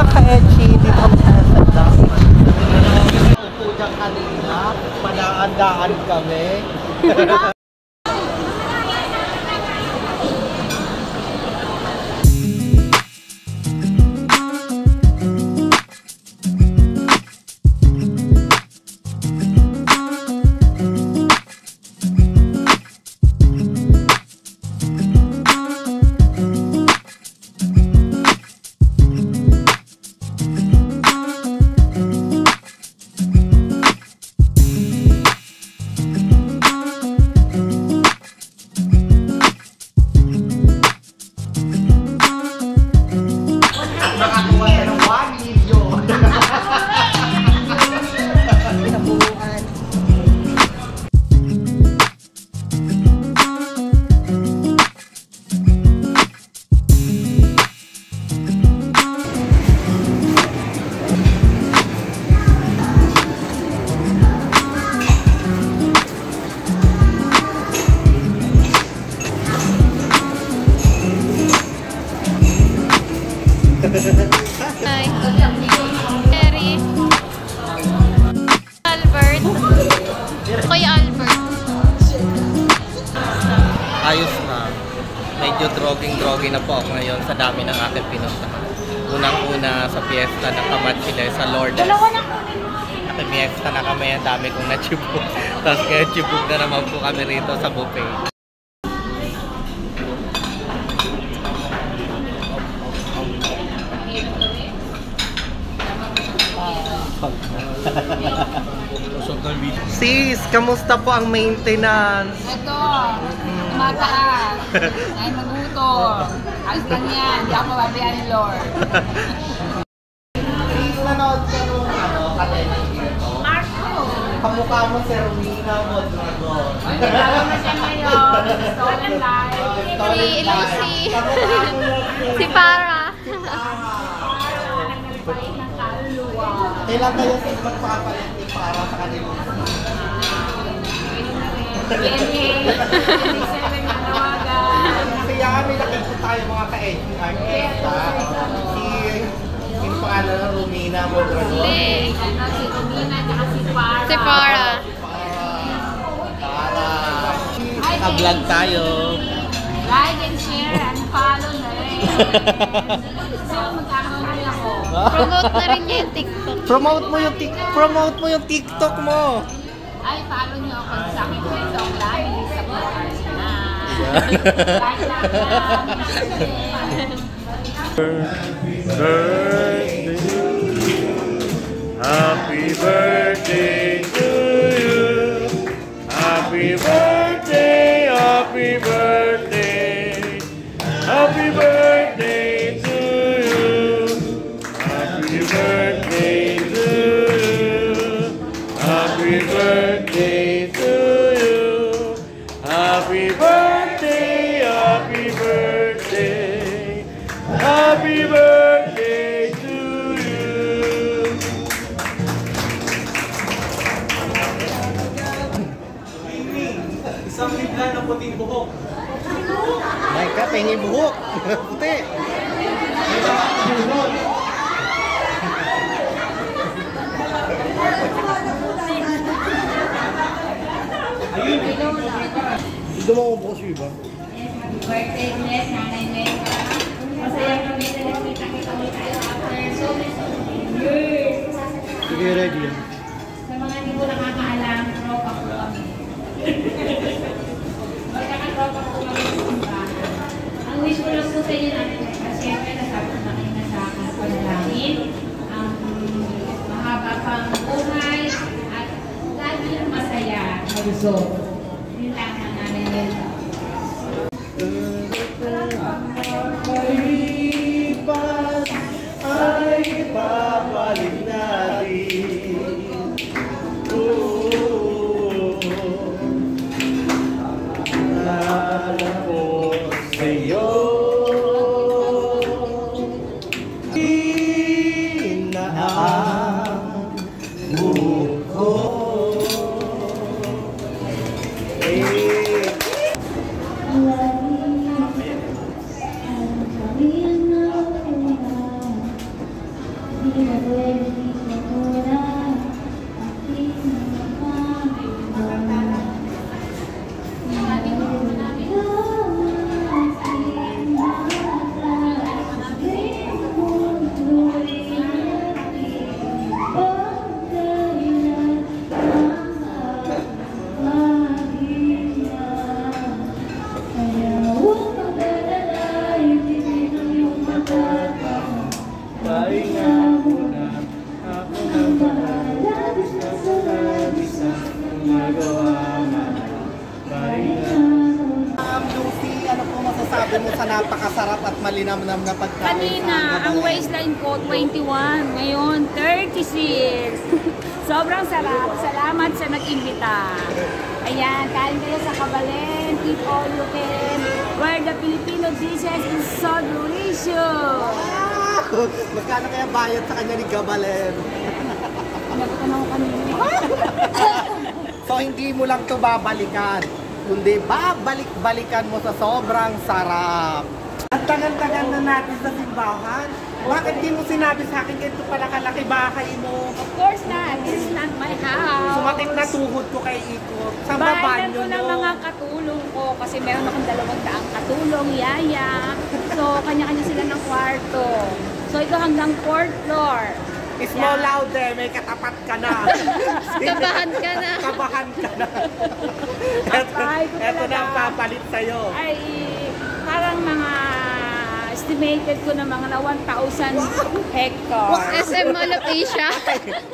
mga ka-etchi, dito kami sa Lazada. Upo dyan kanina, padaan-daan kami. Hi. Terry. Albert. Kuya Albert. Ayos na. Medyo drogging-drogging na po ako ngayon sa dami ng aking pinuntahan. Unang-una sa fiesta ng Kamatsile sa Lourdes. Nakimiesta na kami, ang dami kong na-chibog. Tapos kaya chibog na naman po kami rito sa buffet. Sis, kamusta po ang maintenance? Ito, tumataas. Ay, magutom. Ayos lang yan. Hindi ako mababayaan ni Lord. Sis, nanood ka nung kadena dito? Marco! Kamukha mo si Romina Mondragon. Ay, naglalang na siya ngayon. Stolen life. Si Lucy. Si Para. Kailan kayo sis magpapalit ni Para sa kanila? Kasi yan, may nakita tayo mga ka-edgy artista. Si paano na Romina Mondragon. Si Romina at si Para. Si Para. Naka-vlog tayo. Like and share and follow na rin. So, magkakaroon rin ako. Promote na rin niya yung TikTok. Promote mo yung TikTok mo. Ay, follow niyo ako sa aking friends online. Sa podcast na. Like lang. Happy birthday to you. Happy birthday, happy birthday. Happy birthday to you. Happy birthday to you. Happy birthday to you. Happy birthday, happy birthday. Happy birthday to you. Isang libla ng puting buhok. May ka, pengi buhok. Puti. Ayun. Dito mo bukas yung iba. Birthday bless, nanay Neka. Masaya kami na nagkita-kita ulit tayo after so many years. Sige, ready yan. Sa mga hindi ko nakakaalam, tropa ko kami. Magkakatropa ko kami sa simbahan. Ang wish ko lang po sa inyo natin, kasi siyempre nasabi ko na kayo na sa akin at panalangin. Ang mahaba pang buhay at lagi lang masaya, malusog. Yun lang ang nanay Neka. Pag-ibig ay babalik natin. Alam ko sa'yo. Na ang buhok ko Lucy, ano po masasabi mo sa napakasarap at malinamnam na pagkain? Kanina, ang waistline ko 21, ngayon 36. Sobrang sarap. Salamat sa nag-imbita. Ayan, kain kayo sa Kabalen, keep all you can, where the Filipino dishes is so delicious. Magkano kaya bayad sa kanya ni Gabalen? Nagtanong kanina. So hindi mo lang to babalikan, kundi babalik-balikan mo sa sobrang sarap. At tagal-tagal na natin sa simbahan. Bakit di mo sinabi sa akin ganito pala kalaki bahay mo? Of course not, this is not my house. Sumakit na tuhod ko kay Ikot. Sa Bayan babanyo ko ng mo. mga katulong ko kasi meron akong 200 katulong, yaya. So, kanya-kanya sila ng kwarto. So, ito hanggang 4th floor. Small louder, may katapat ka na. Kabahan ka na. Kabahan ka na. bahay ko Eto na ang talaga. papalit sa'yo. Ay, parang mga estimated ko na mga na 1,000 hectares. SM Mall of Asia.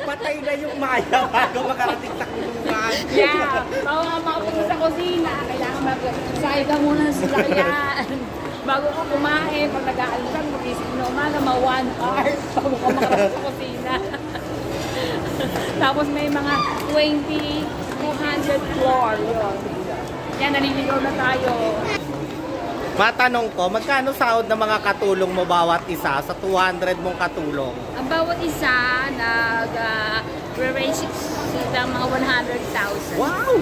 Patay na yung Maya bago makarating sa kulungan. Yeah, bago ka makapunta sa kusina, kailangan mag-sakay ka muna sa sasakyan. Bago ka kumain, pag nag-aalisan, mag-isip na umaga, mga 1 hour bago ka makarating sa kusina. Tapos may mga 200 floor yun. Yan, naliligaw na tayo. Matanong ko, magkano sahod ng mga katulong mo bawat isa sa 200 mong katulong? Ang bawat isa, nag-range sila mga 100,000. Wow!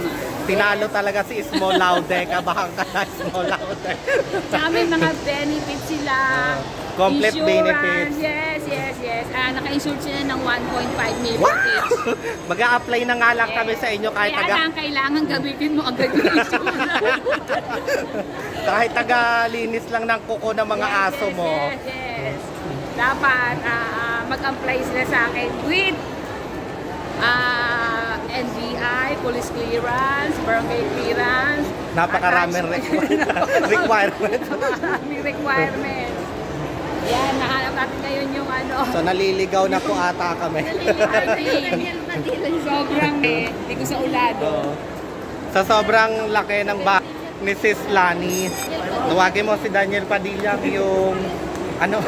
Tinalo talaga si Small Laude. Kabahan ka na, Small Laude. Tsaka may mga benefits sila. Complete Insurance, benefits. Yes. Naka-insure sila ng 1.5 million Wow! each. Mag-a-apply na nga lang kami sa inyo kahit Kaya lang, kailangan gamitin mo agad yung insurance. kahit taga-linis lang ng kuko ng mga aso mo. Yes. Dapat mag-apply sila sa akin with NBI, police clearance, barangay clearance. Napakaraming requirements. Napakaraming requirements. Yan, nahanap natin ngayon yung ano. So naliligaw na po ata kami. Sobrang hindi ko sa ulado. Sa sobrang laki ng bahay ni Sis Lani, tawagin mo si Daniel Padilla yung ano,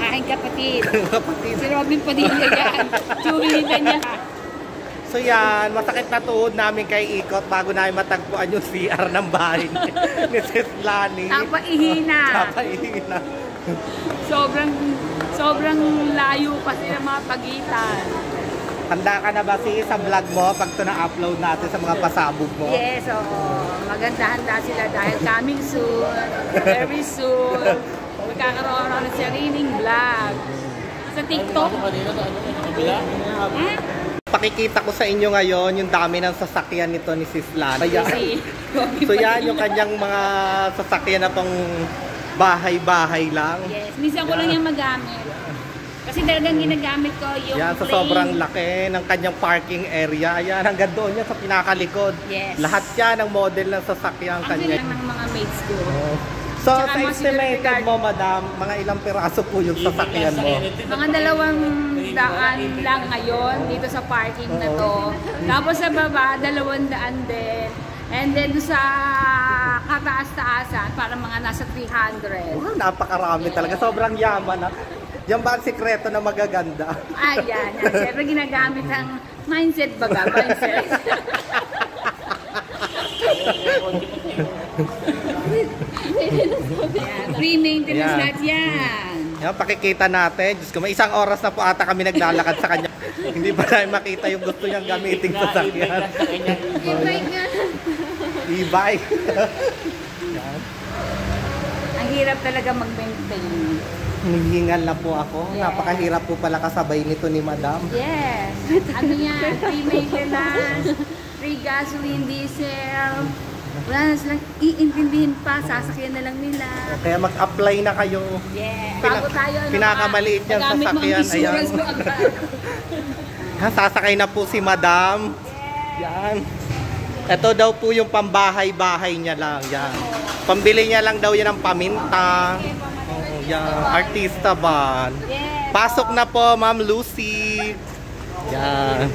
Aking kapatid. kapatid. Si Robin Padilla yan. Chuhilitan niya. So yan, masakit na tuhod namin kay Ikot bago namin matagpuan yung CR ng bahay ni Sis Lani. Tapaihina. Tapaihina. Sobrang layo pa sila mga pagitan. Handa ka na ba sa vlog mo pag ito na-upload natin sa mga pasabog mo? Yes, oo. Maganda-handa sila dahil coming soon. Very soon. Magkakaroon ako ng sariling vlog. Sa TikTok. Pakikita ko sa inyo ngayon yung dami ng sasakyan nito ni Sis Lani. So yan yung kanyang mga sasakyan na pang bahay-bahay lang. Yes, minsan ko lang yung magamit. Kasi talagang ginagamit ko yung Yan sa sobrang laki ng kanyang parking area. Yan hanggang doon yan sa pinakalikod. Yes. Lahat yan ang model ng sasakyan Ang kanya. lang ng mga mates ko. So Tsaka sa mga estimated security mo, madam, mga ilang piraso po yung sasakyan mo? Mga 200 lang ngayon dito sa parking na to. Tapos sa baba, 200 din. And then sa kataas-taasan, para mga nasa 300. Wow, napakarami talaga. Sobrang yaman. Yan ba ang sikreto na magaganda? Ayan, yan. Siyempre ginagamit ang mindset baga, mindset. Free maintenance Ayan. lahat yan. Yan, pakikita natin. Diyos ko, may isang oras na po ata kami naglalakad sa kanya. Hindi pa namin makita yung gusto niyang gamitin sa sakyan. E-bike nga. E-bike. Ang hirap talaga mag-maintain. Hinihingal na po ako. Napakahirap po pala kasabay nito ni Madam. Yes. Ano yan? Free maintenance, free gasoline, diesel. Wala na silang iintindihin pa. Sasakyan na lang nila. Kaya mag-apply na kayo. Yeah. Bago tayo, Pinakamaliit niyang magamit mo ang sasakyan. insurance Ayan. mo agad. Sasakay na po si Madam. Yan. Ito daw po yung pambahay-bahay niya lang. Yan. Pambili niya lang daw yan ng paminta. Oh, yan. Artista ba? Yes. Pasok na po, Ma'am Lucy. Yan.